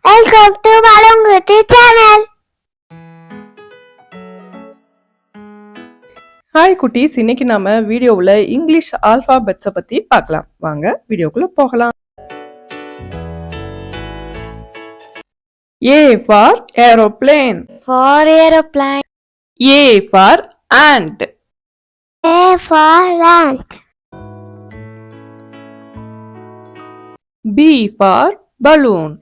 Welcome to Balongutti channel. Hi குட்டீஸ், இன்னைக்கு நாம வீடியோவில் இங்கிலீஷ் ஆல்பாபெட்ஸை பத்தி பார்க்கலாம். வாங்க வீடியோக்குள்ள போகலாம். A for aeroplane. For aeroplane. A for ant. A for ant. B for balloon.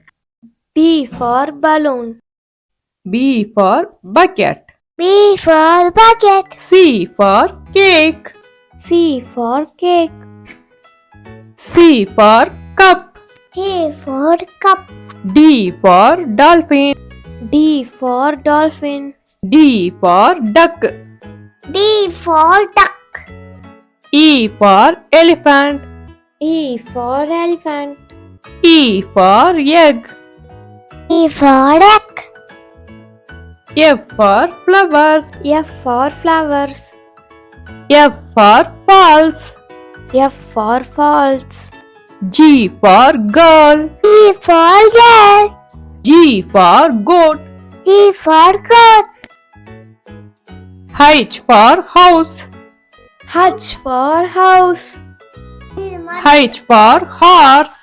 B for balloon. B for bucket. B for bucket. C for cake. C for cake. C for cup. C for cup. D for dolphin. D for dolphin. D for duck. D for duck. E for elephant. E for elephant. E for egg. E for egg. F for flowers. F for flowers. F for falls. F for falls. G for girl. G for girl. G for goat. G for goat. H for house. H for house. H for horse.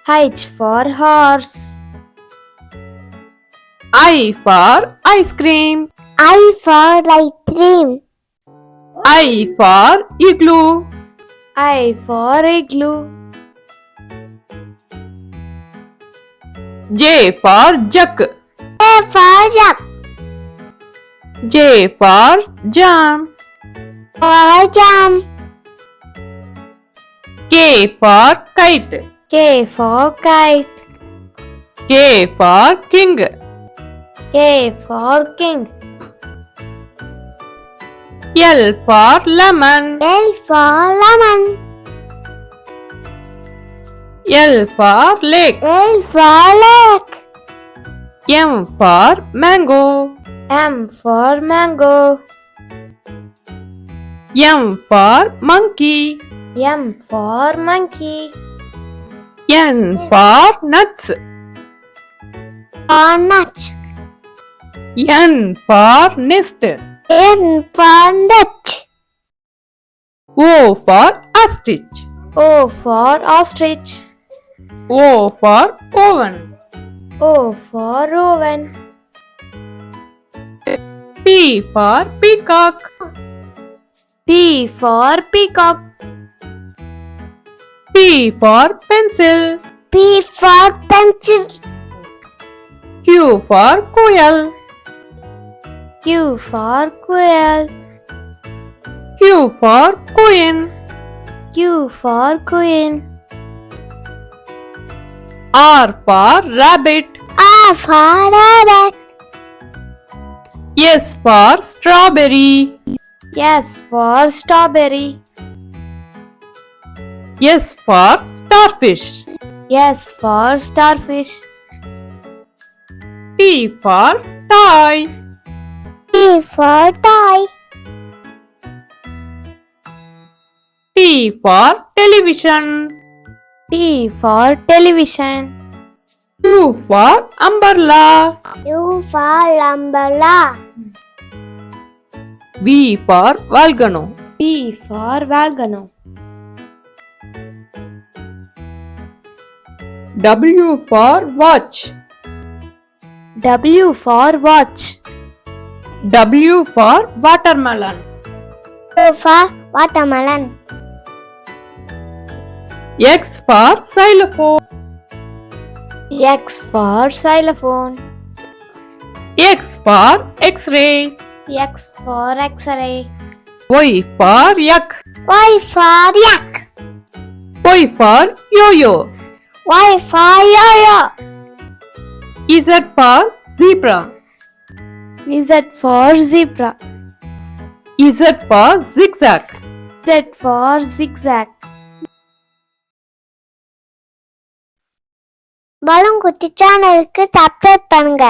H for horse. I for ice cream. I for ice cream. I for igloo. I for igloo. J for jug. J for jug. J for jam. For jam. K for kite. K for kite. K for king. K for king. L for lemon. L for lemon. L for lake. L for lake. M for mango. M for mango. M for monkey. M for monkey. N for nuts. For nut. N for nest. N for nut. O for ostrich. O for ostrich. O for oven. O for oven. P for peacock. P for peacock. P for pencil. P for pencil. Q for quail. Q for quail. Q for queen. Q for queen. R for rabbit. R for rabbit. S for strawberry. S for strawberry. S for starfish. S for starfish. T for toy. T for toy. T for television. T for television. U for umbrella. U for umbrella. V for volcano. V for volcano. W for watch. W for watch. W for watermelon. W for watermelon. X for xylophone. X for xylophone. X for X-ray. X for X-ray. Y for yak. Y for yak. Y for yo-yo. Y for yo-yo. Z for zebra. Z for zebra. Z for zigzag. Z for zigzag. பலங்குட்டி சேனலுக்கு subscribe பண்ணுங்க.